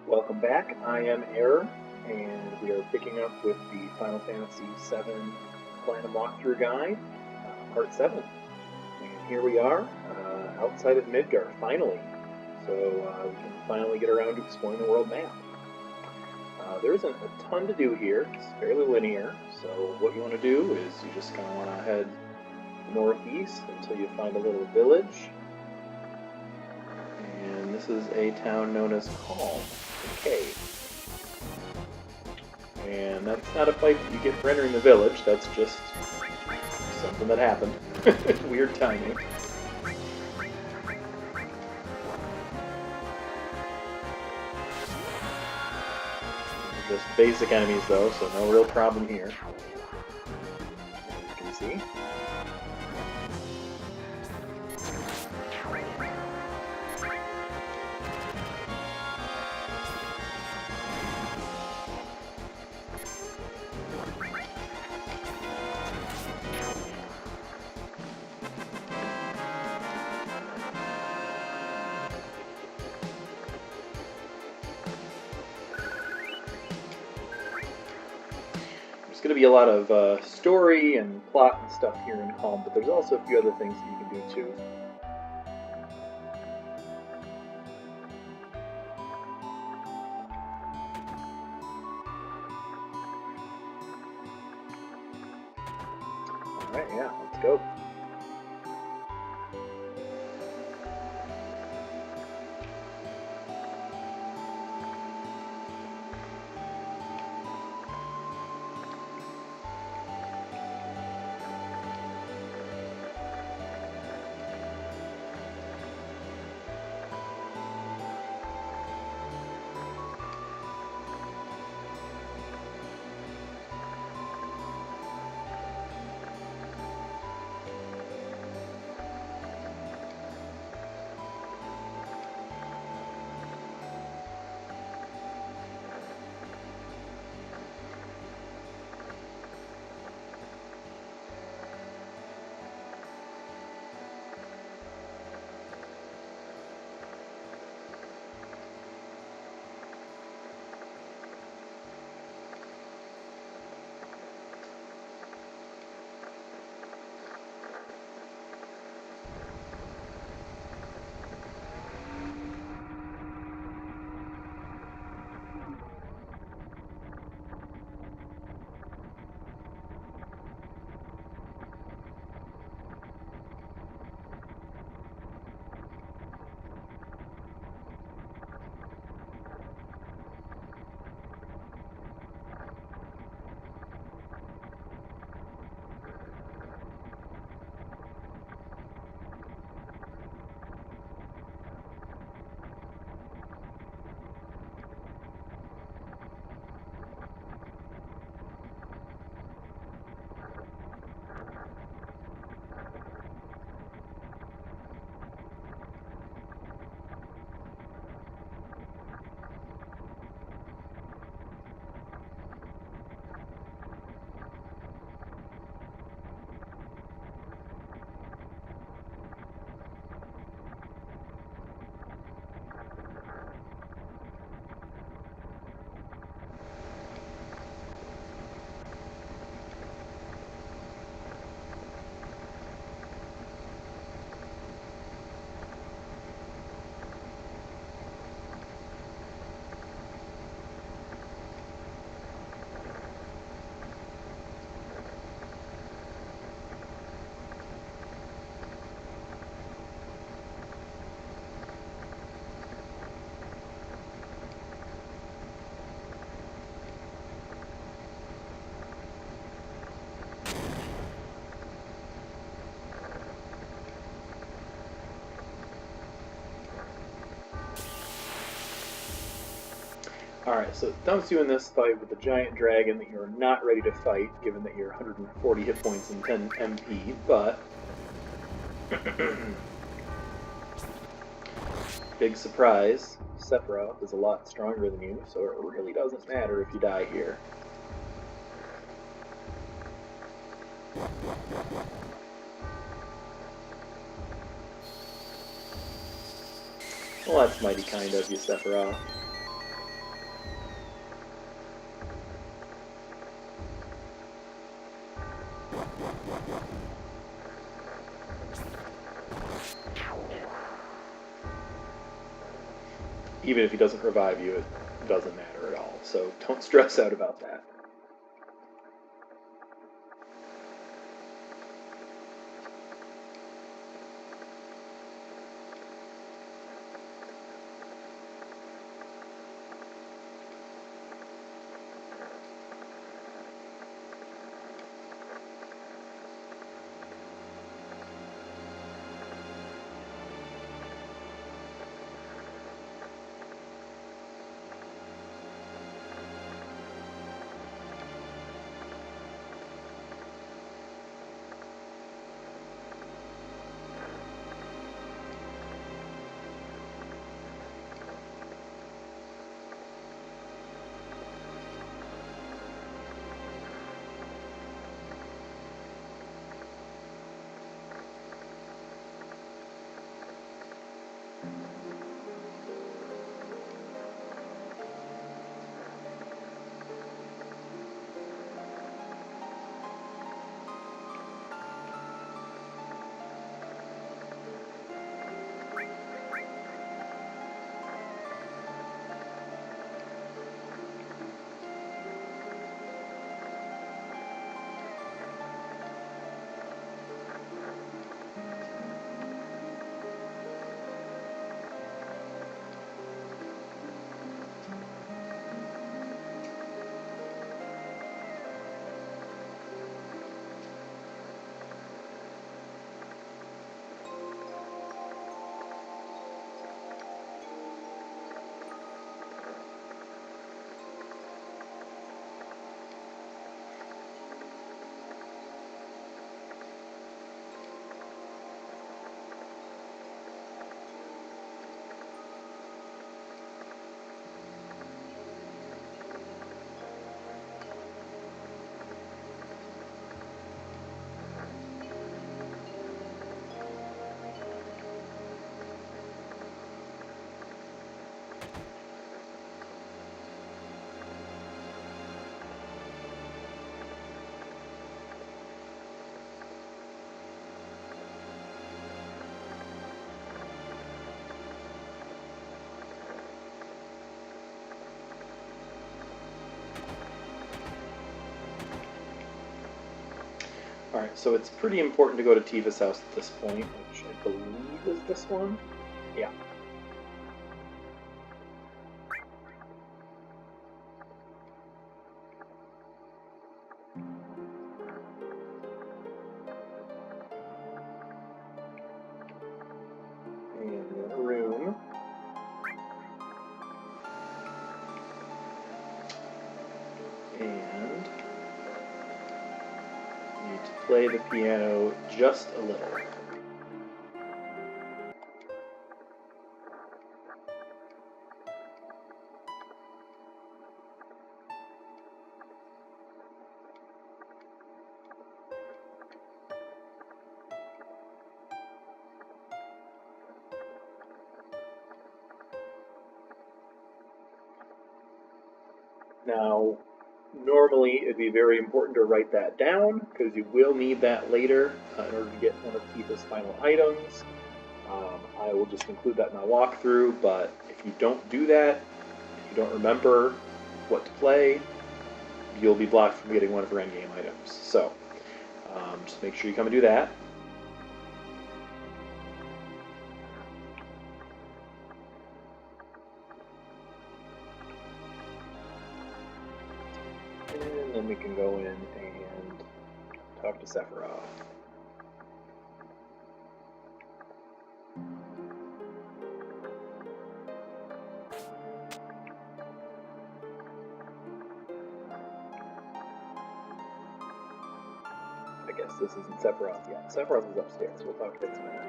Welcome back. I am Error, and we are picking up with the Final Fantasy VII Platinum Walkthrough Guide, Part 7. And here we are, outside of Midgar, finally. So we can finally get around to exploring the world map. There isn't a ton to do here. It's fairly linear, so what you want to do is you just kind of want to head northeast until you find a little village. And this is a town known as Calm. Okay. And that's not a fight that you get for entering the village, that's just something that happened. Weird timing. Just basic enemies though, so no real problem here. As you can see. There's going to be a lot of story and plot and stuff here in Calm, but there's also a few other things that you can do too. Alright, yeah, let's go. Alright, so it dumps you in this fight with a giant dragon that you're not ready to fight, given that you're 140 hit points and 10 MP, but... big surprise, Sephiroth is a lot stronger than you, so it really doesn't matter if you die here. Well, that's mighty kind of you, Sephiroth. even if he doesn't revive you, it doesn't matter at all. So don't stress out about that. Alright, so it's pretty important to go to Tifa's house at this point, which I believe is this one. Yeah. And a room. And need to play the piano just a little. Now, normally it'd be very important to write that down because you will need that later in order to get one of Tifa's final items. I will just include that in my walkthrough, but if you don't do that, if you don't remember what to play, you'll be blocked from getting one of her endgame items. So just make sure you come and do that. And then we can go in and talk to Sephiroth. I guess this isn't Sephiroth yet. Sephiroth is upstairs. We'll talk to him in a minute.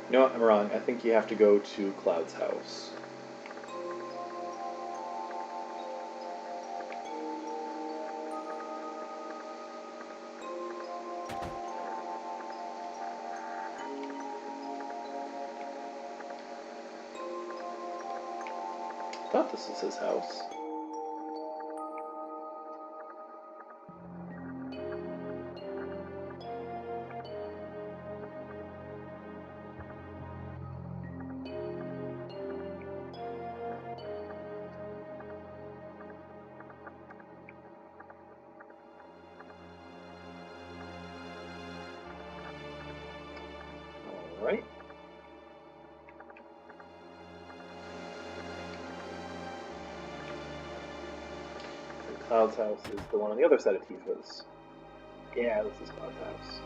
You know what? I'm wrong. I think you have to go to Cloud's house. thought this was his house. All right. Cloud's house is the one on the other side of Tifa's. Yeah, this is Cloud's house.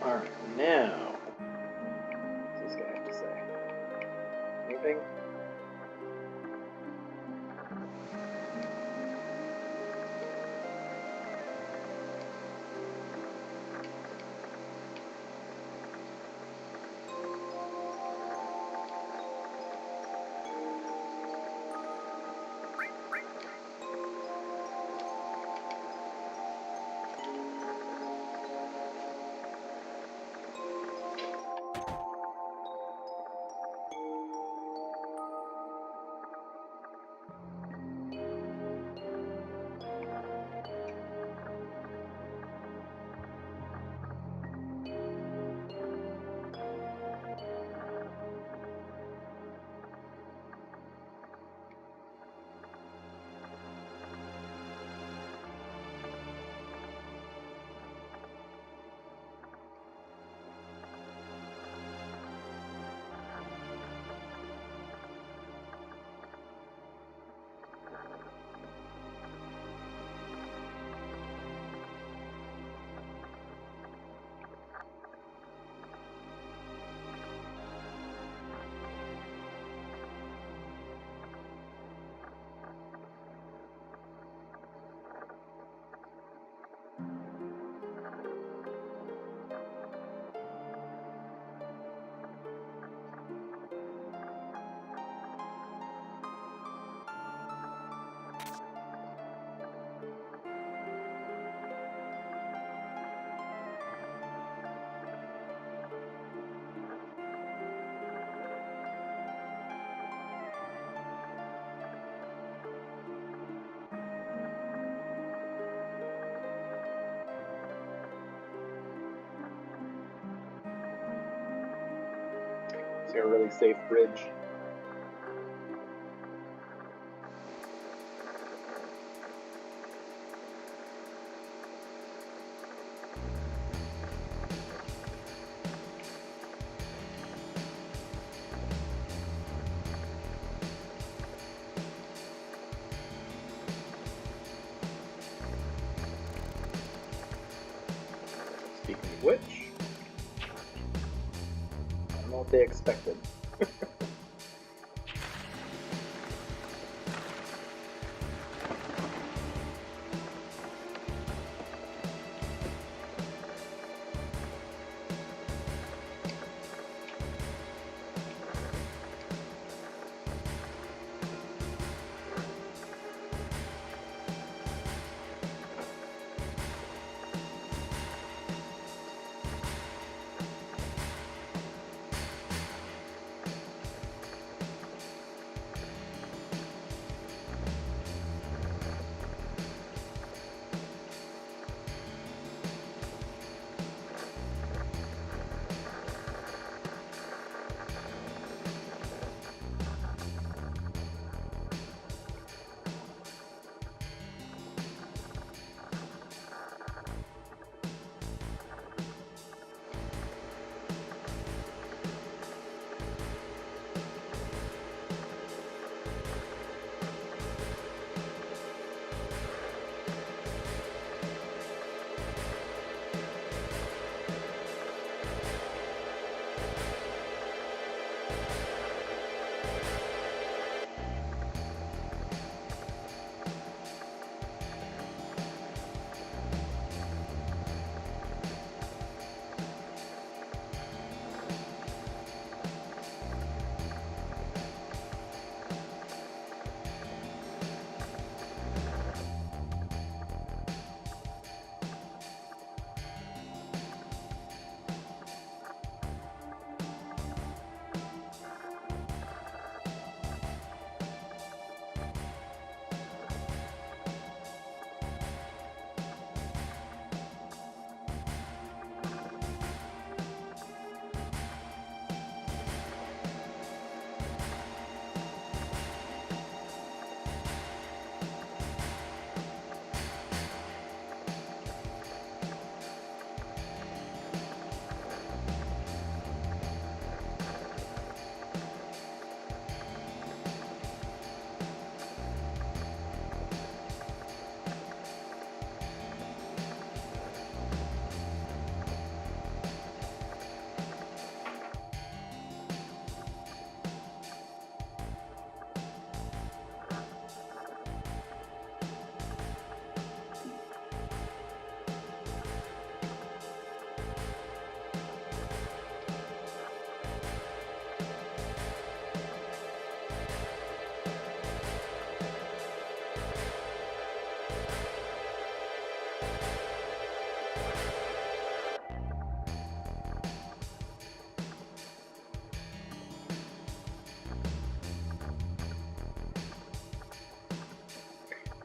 Alright, now, what does this guy have to say? Anything? Gives you a really safe bridge. Speaking of which, I don't know what they expected.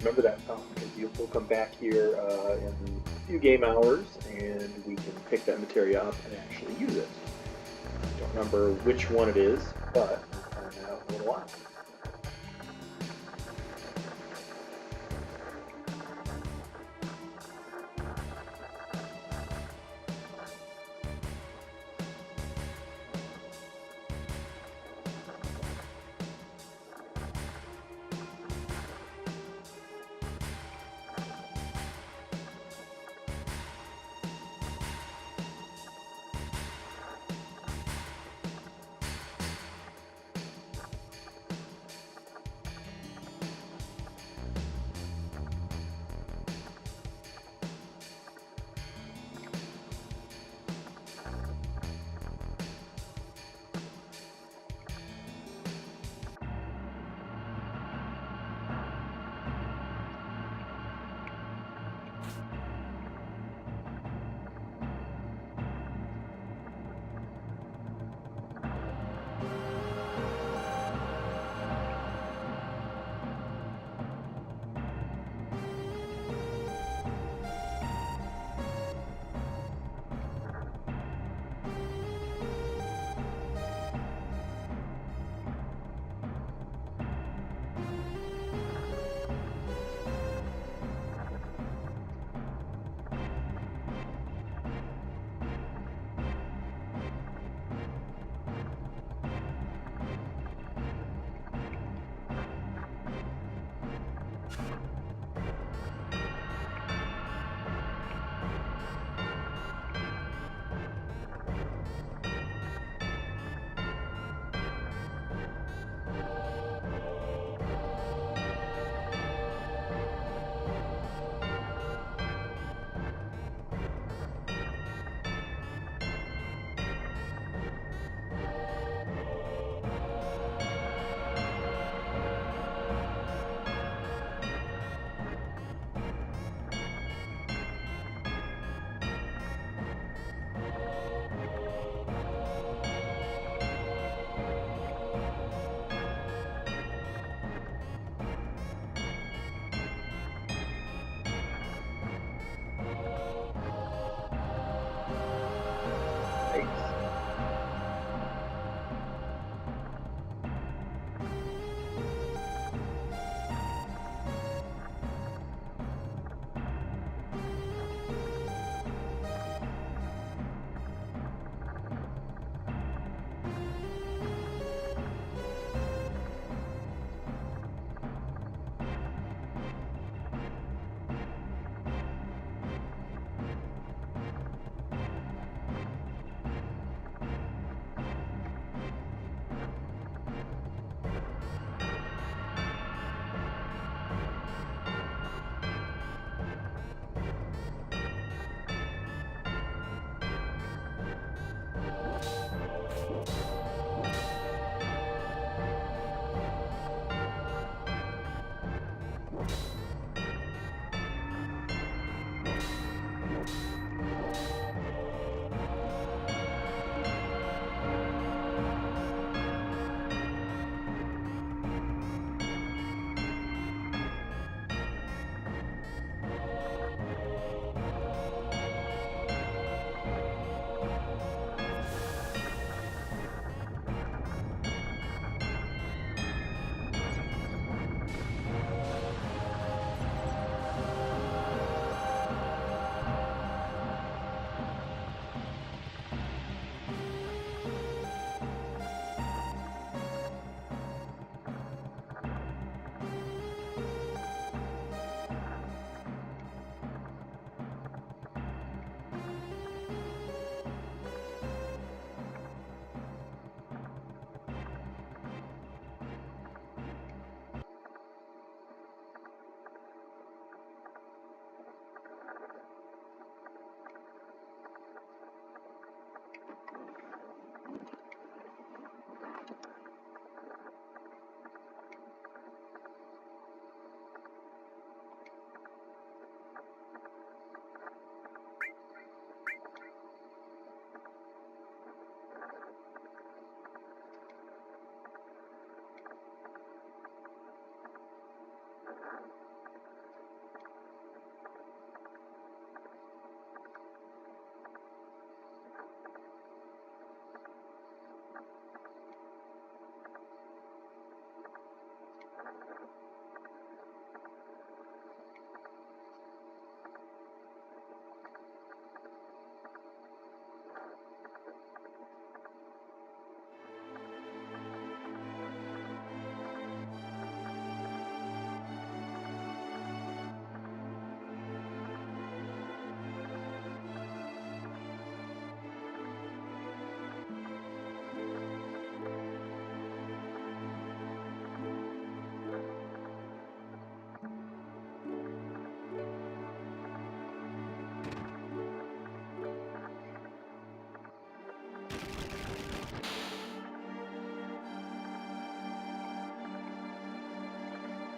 Remember that, because we'll come back here in a few game hours, and we can pick that materia up and actually use it. I don't remember which one it is, but we'll find out in a little while.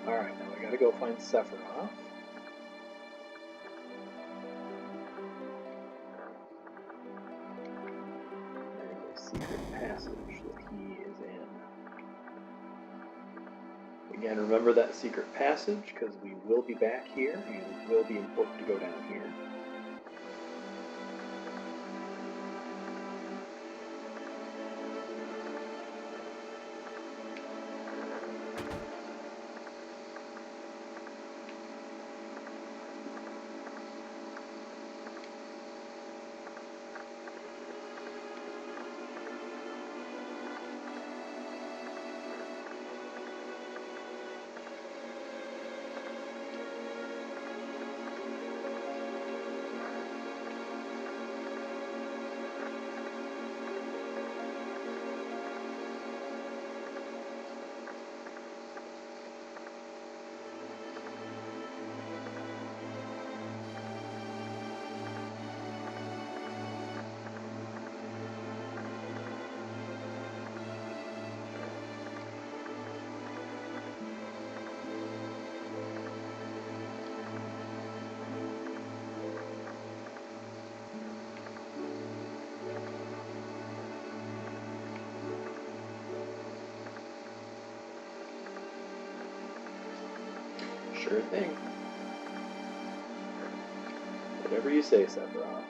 Alright, now we gotta go find Sephiroth. There's a secret passage that he is in. Again, remember that secret passage, because we will be back here, and it will be important to go down here. Sure thing. Whatever you say, Sephiroth.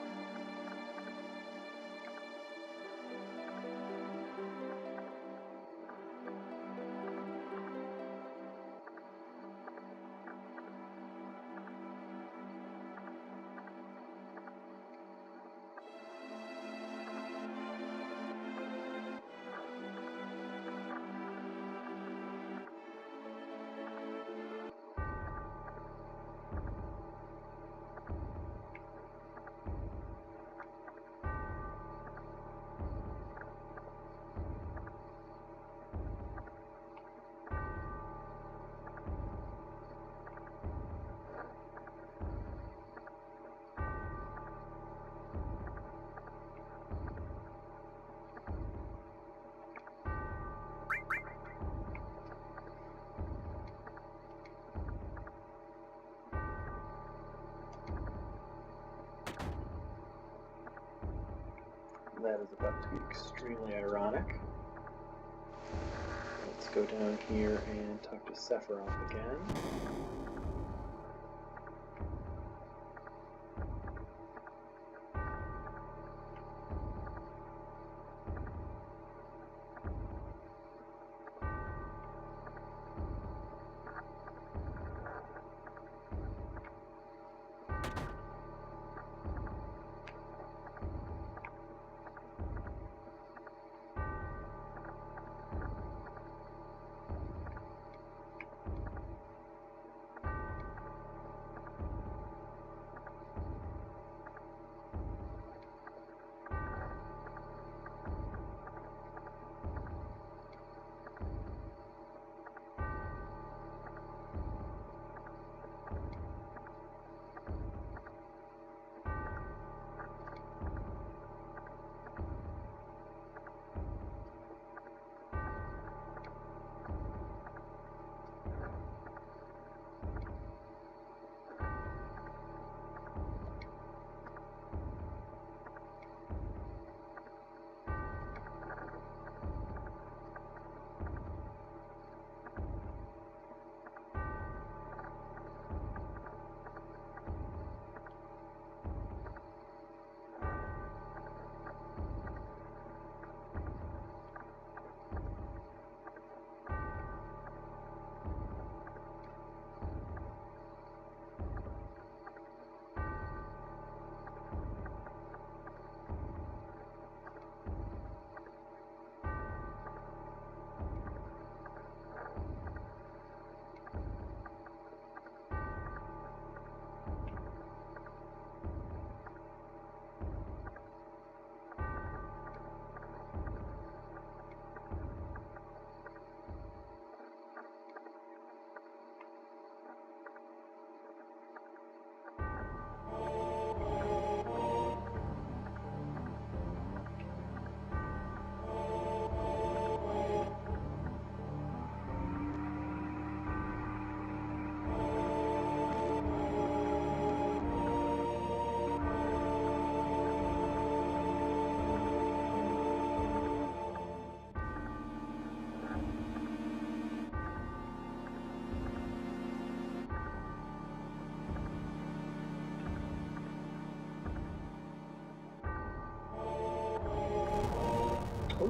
That is about to be extremely ironic. Let's go down here and talk to Sephiroth again.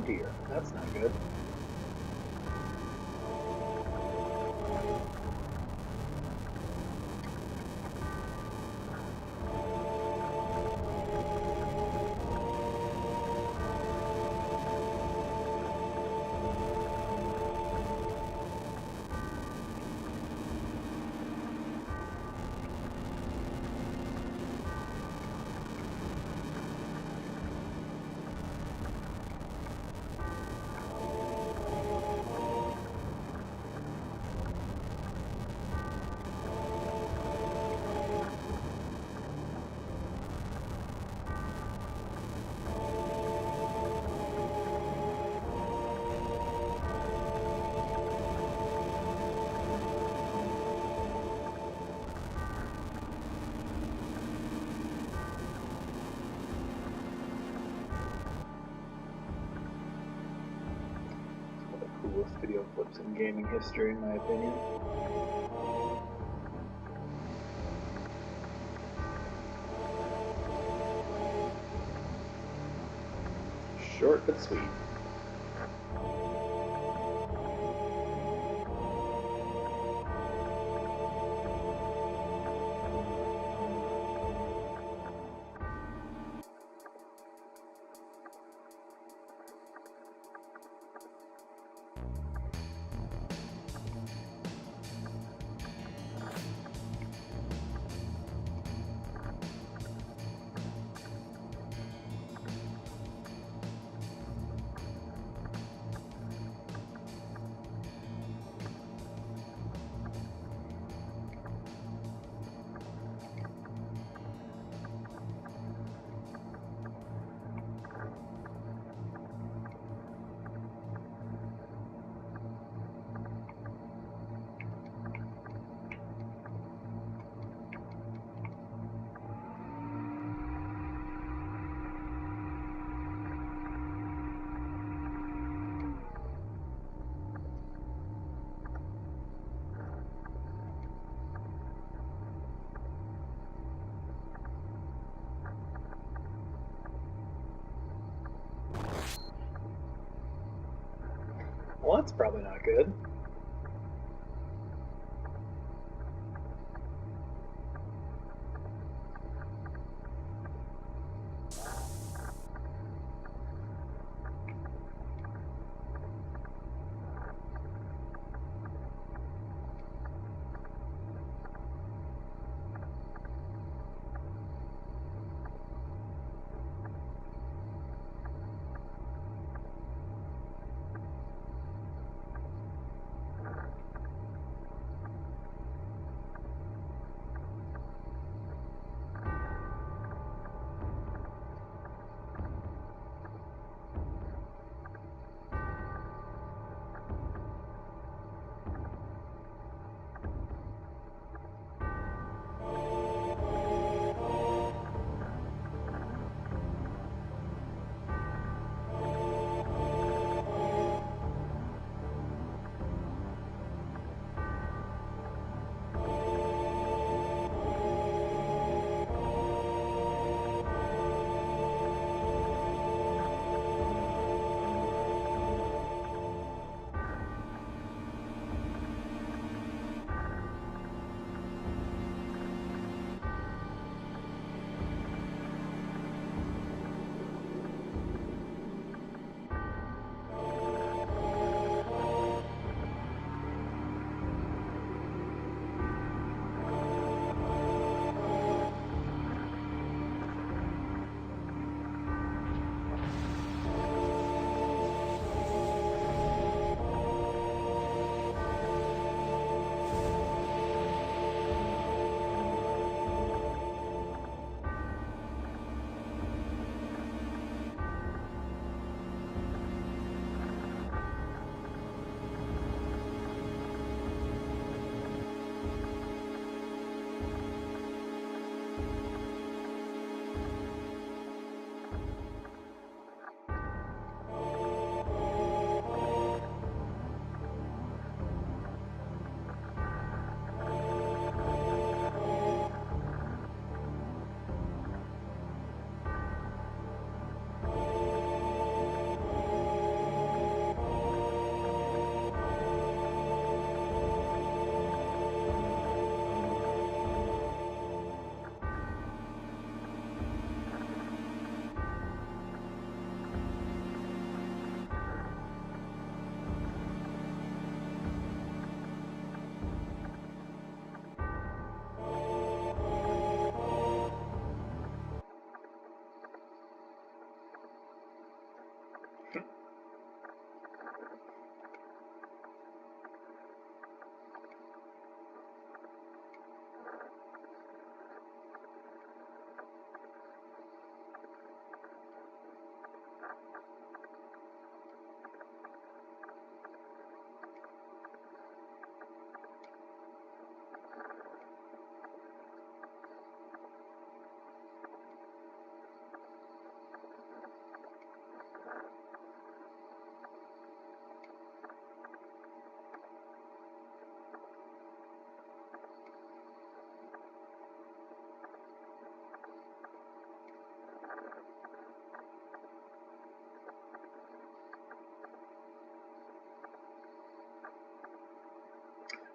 dear, that's not good. Coolest video clips in gaming history, in my opinion. Short but sweet. Well, that's probably not good.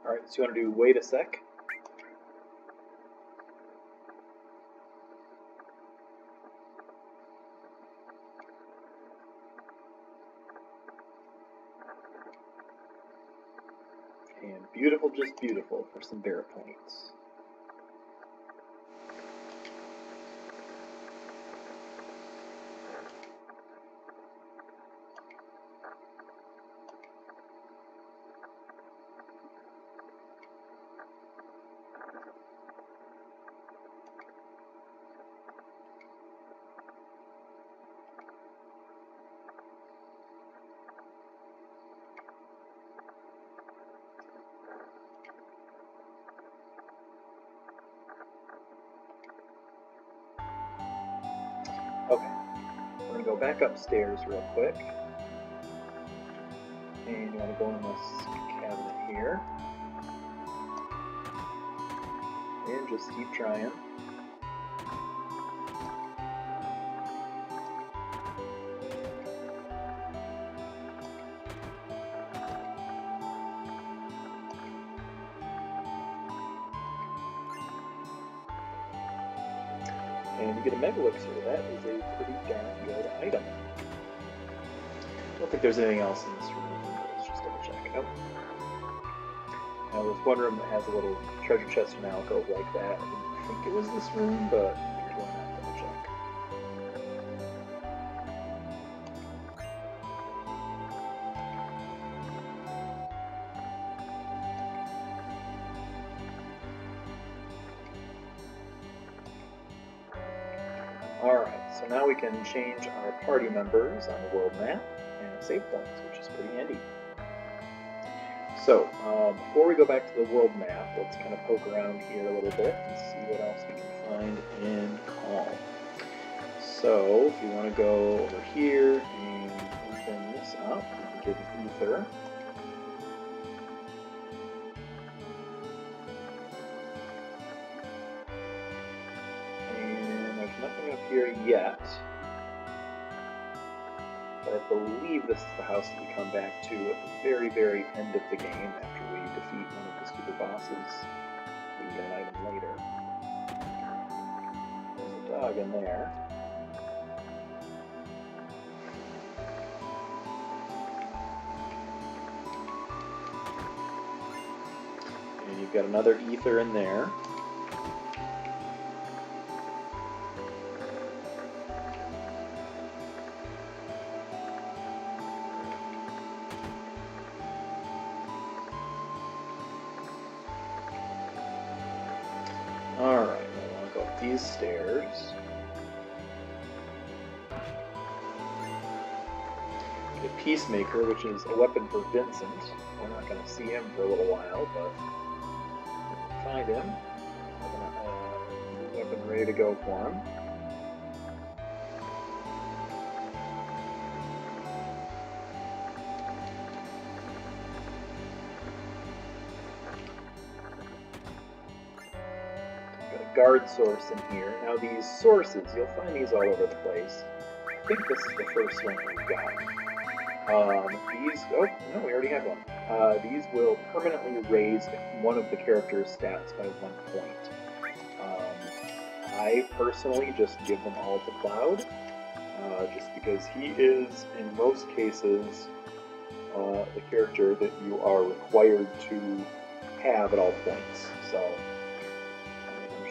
Alright, so you want to do wait a sec. And beautiful, just beautiful for some Barrett points. Okay, we're going to go back upstairs real quick. And you want to go in this cabinet here. And just keep trying. And you get a Mega Elixir. That is a pretty darn good item. I don't think there's anything else in this room. Let's just double check. Oh. I was wondering if it has a little treasure chest and alcove like that. I didn't think it was this room, but why not double check? Alright, so now we can change our party members on the world map and save points, which is pretty handy. So, before we go back to the world map, let's kind of poke around here a little bit and see what else we can find in Calm. So, if you want to go over here and open this up, we can get an ether. And there's nothing up here yet. But I believe this is the house that we come back to at the very, very end of the game after we defeat one of the super bosses. We can get an item later. There's a dog in there. And you've got another ether in there. Alright, I want to go up these stairs. Get Peacemaker, which is a weapon for Vincent. We're not going to see him for a little while, but we'll find him. Have a weapon ready to go for him. Guard source in here. Now these sources, you'll find these all over the place. I think this is the first one we've got. These, oh no, we already have one. These will permanently raise one of the character's stats by 1 point. I personally just give them all to Cloud, just because he is, in most cases, the character that you are required to have at all points. So,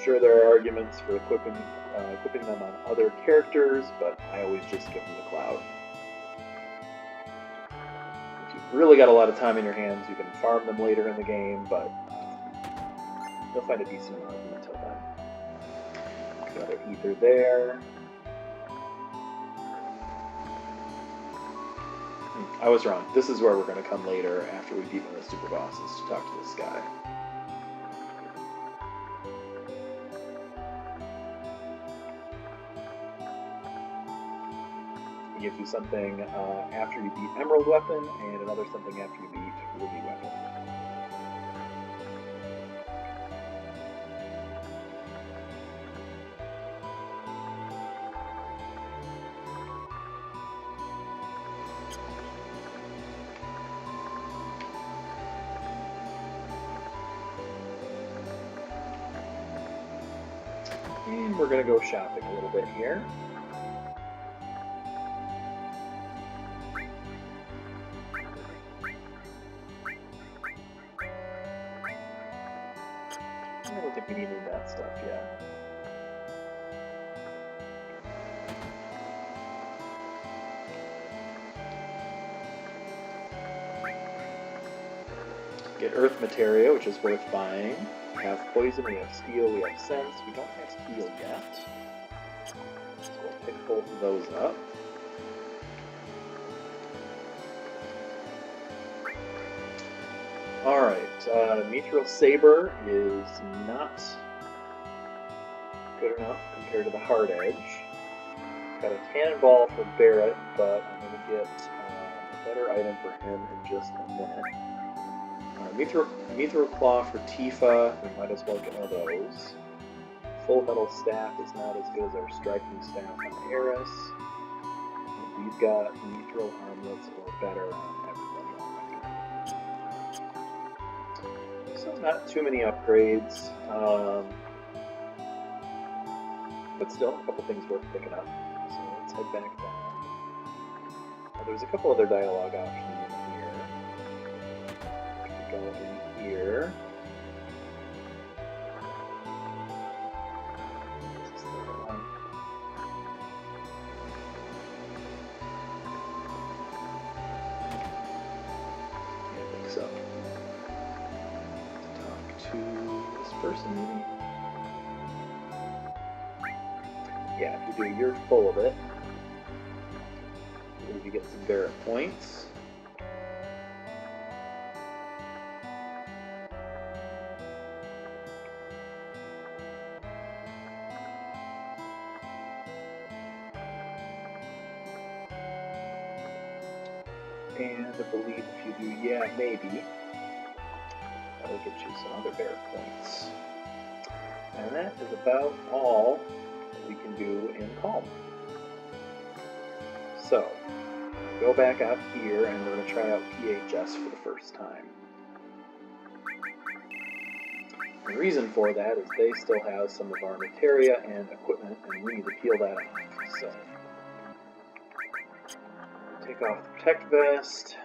sure, there are arguments for equipping them on other characters, but I always just give them to Cloud. If you've really got a lot of time in your hands, you can farm them later in the game, but you'll find a decent amount of them until then. Another ether there. I was wrong. This is where we're going to come later after we beat one of the super bosses to talk to this guy. Gives you something after you beat Emerald Weapon, and another something after you beat Ruby Weapon. And we're going to go shopping a little bit here. I don't think we need any of that stuff yet. Get earth materia, which is worth buying. We have poison, we have steel, we have sense. We don't have heal yet. So we'll pick both of those up. Alright, Mithril Saber is not good enough compared to the Hard Edge. Got a Cannonball for Barrett, but I'm going to get a better item for him in just a minute. Mithril Claw for Tifa, we might as well get one of those. Full Metal Staff is not as good as our Striking Staff on Eris. We've got Mithril Armlets or better on everybody already. So not too many upgrades, but still a couple things worth picking up. So let's head back down. There's a couple other dialogue options in here. Go in here. This is the one. I think so. Talk to this person, maybe. Yeah, if you do, you're full of it. I believe you get some Barrett points. And I believe if you do, yeah, maybe, that'll get you some other Barrett points. And that is about all we can do in Calm. So, go back out here and we're going to try out PHS for the first time. The reason for that is they still have some of our materia and equipment, and we need to peel that off. So, take off the Protect Vest,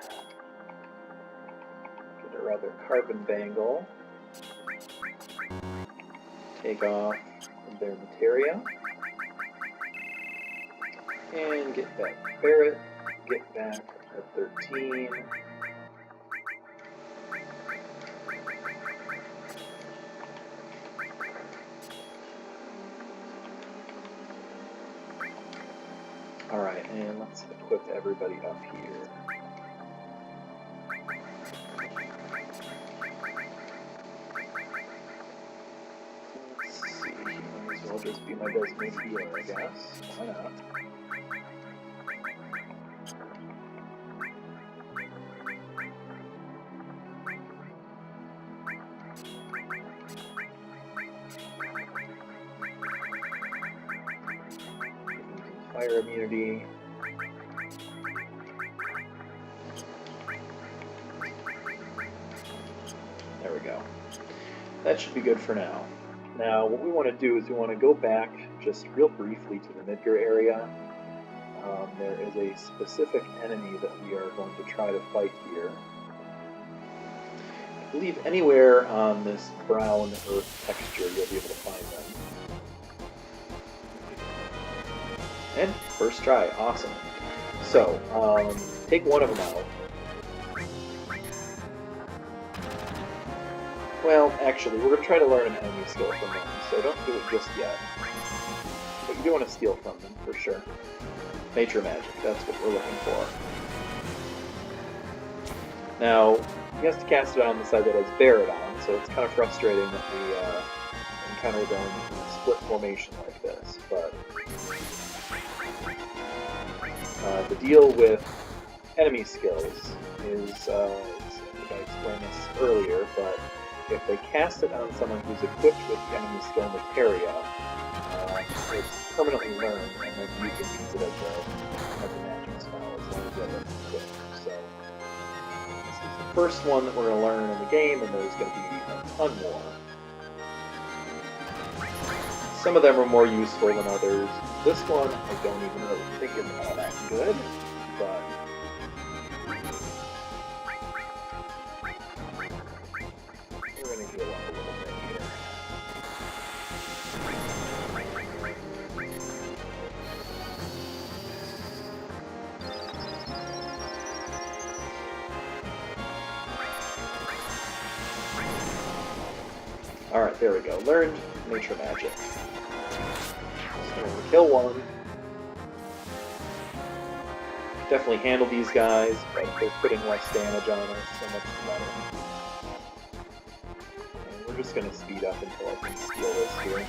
get our other Carbon Bangle, take off their materia, and get back Barrett, get back at 13. Alright, and let's equip everybody up here. Let's see, might as well just be my designated healer, I guess. Why not? Fire immunity. There we go. That should be good for now. Now, what we want to do is we want to go back just real briefly to the Midgar area. There is a specific enemy that we are going to try to fight here. I believe anywhere on this brown earth texture you'll be able to find them. And first try, awesome. So, take one of them out. Well, actually, we're going to try to learn an enemy skill from them, so don't do it just yet. But you do want to steal from them, for sure. Matra Magic, that's what we're looking for. Now, he has to cast it on the side that has Barrett on, so it's kind of frustrating that we encounter them in a split formation like this, but the deal with enemy skills is, I think I explained this earlier, but if they cast it on someone who's equipped with the enemy skill Materia, it's permanently learned, and then you can use it as a magic spell as long as you have it equipped. So, this is the first one that we're going to learn in the game, and there's going to be a ton more. Some of them are more useful than others. This one, I don't even really think is all that good, but we're going to heal up a little bit here. Alright, there we go. Learned Matra Magic. So we'll kill one. Definitely handle these guys, but they're putting less damage on us, so much better. And we're just going to speed up until I can steal this here.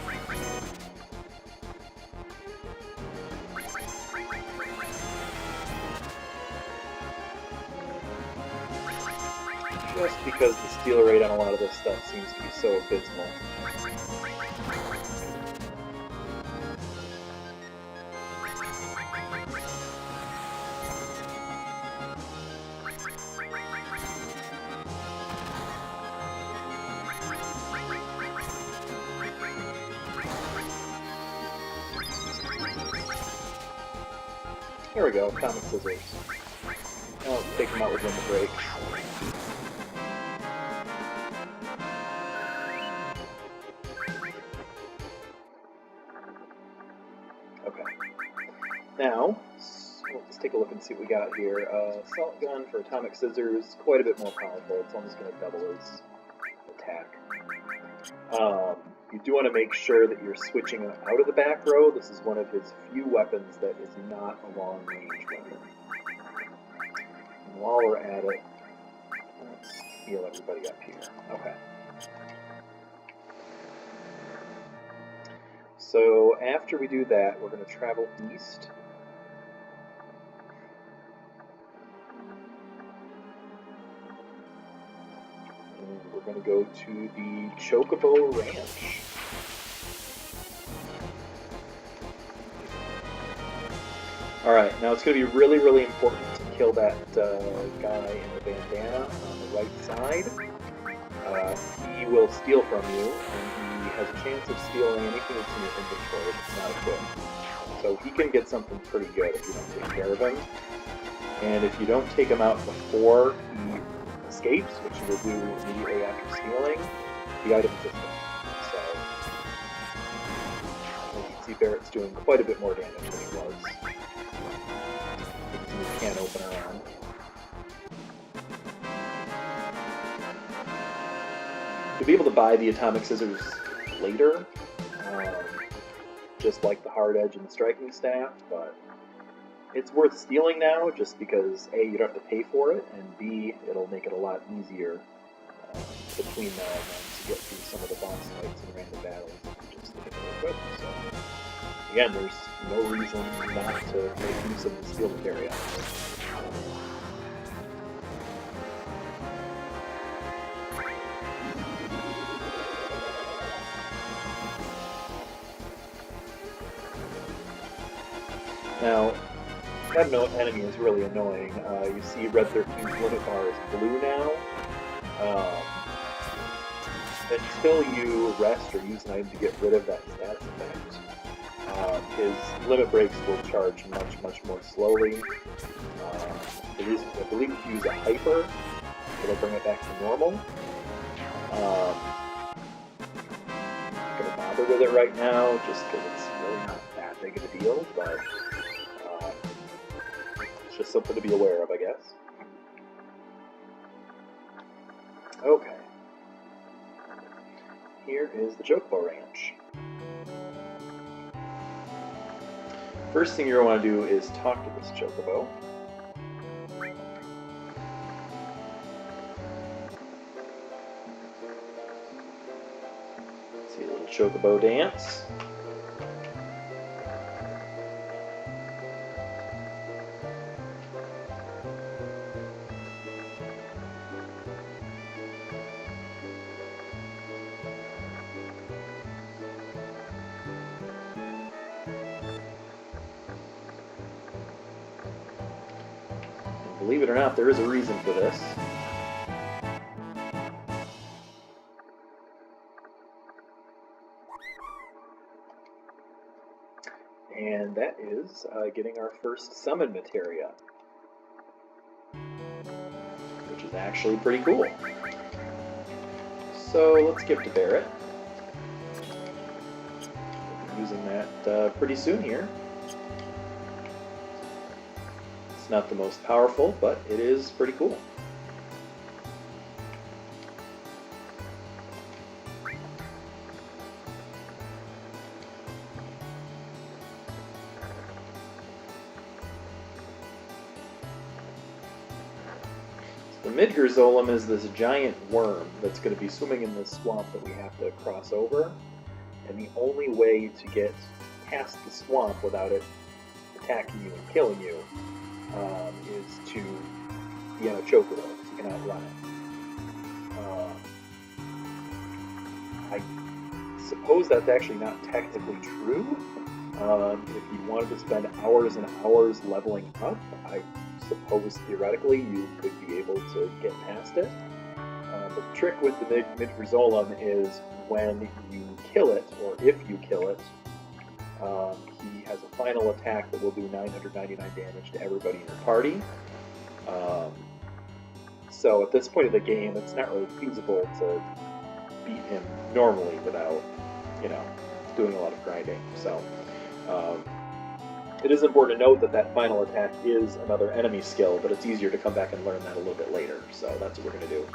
Just because the steal rate on a lot of this stuff seems to be so abysmal. There we go, atomic scissors. Now let's take them out with limit breaks. Now, let's take a look and see what we got here. Assault gun for atomic scissors, quite a bit more powerful. It's almost going to double his attack. You do want to make sure that you're switching out of the back row. This is one of his few weapons that is not a long-range weapon. And while we're at it, let's heal everybody up here. Okay. So after we do that, we're going to travel east. And we're going to go to the Chocobo Ranch. Alright, now it's going to be really, really important to kill that guy in the bandana on the right side. He will steal from you, and he has a chance of stealing anything that's in your inventory that's not equipped. So he can get something pretty good if you don't take care of him. And if you don't take him out before he escapes, which you will do immediately after stealing, the item is gone. So, as you can see, Barrett's doing quite a bit more damage than he was. You can't open around. You'll be able to buy the atomic scissors later, just like the hard edge and the striking staff, but it's worth stealing now just because A, you don't have to pay for it, and B, it'll make it a lot easier between now and then to get through some of the boss fights and random battles just to get it equipped. So again, there's no reason not to make use of the steel to carry on. Now, that enemy is really annoying. You see Red 13's limit bar is blue now. Until you rest or use an item to get rid of that status effect, his limit breaks will charge much, much more slowly. I believe if you use a hyper, it'll bring it back to normal. I'm not going to bother with it right now, just because it's really not that big of a deal, but it's just something to be aware of, I guess. Okay. Here is the Chocobo Ranch. First thing you're going to want to do is talk to this Chocobo. See a little Chocobo dance. Believe it or not, there is a reason for this. and that is getting our first summon materia, which is actually pretty cool. So let's skip to Barrett. We'll be using that pretty soon here. It's not the most powerful, but it is pretty cool. The Midgardzolam is this giant worm that's going to be swimming in this swamp that we have to cross over, and the only way to get past the swamp without it attacking you and killing you is to be on a chocobo, so you can outrun it. I suppose that's actually not technically true. If you wanted to spend hours and hours leveling up, I suppose theoretically you could be able to get past it. But the trick with the Midgardzolam is when you kill it, or if you kill it, he has a final attack that will do 999 damage to everybody in your party. So at this point of the game, it's not really feasible to beat him normally without, doing a lot of grinding. So it is important to note that that final attack is another enemy skill, but it's easier to come back and learn that a little bit later. So that's what we're going to do.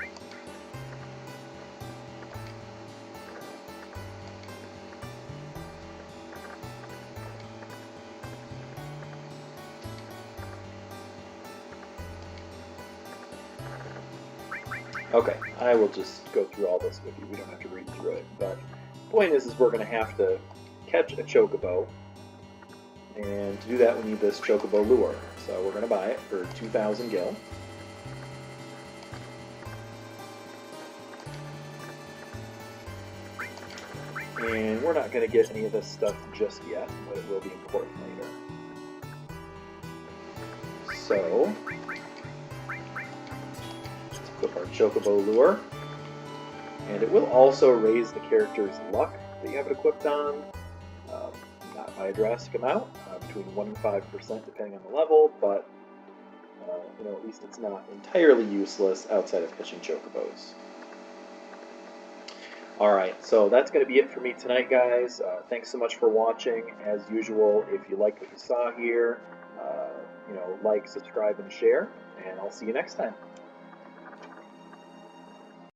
Okay, I will just go through all this with you. We don't have to read through it. But the point is we're going to have to catch a chocobo. And to do that, we need this chocobo lure. So we're going to buy it for 2,000 gil. And we're not going to get any of this stuff just yet, but it will be important later. So let's equip our chocobo lure. And it will also raise the character's luck that you have it equipped on. Not by a drastic amount, between 1 and 5% depending on the level, but at least it's not entirely useless outside of catching chocobos. Alright, so that's going to be it for me tonight, guys. Thanks so much for watching. As usual, if you liked what you saw here, like, subscribe, and share, and I'll see you next time.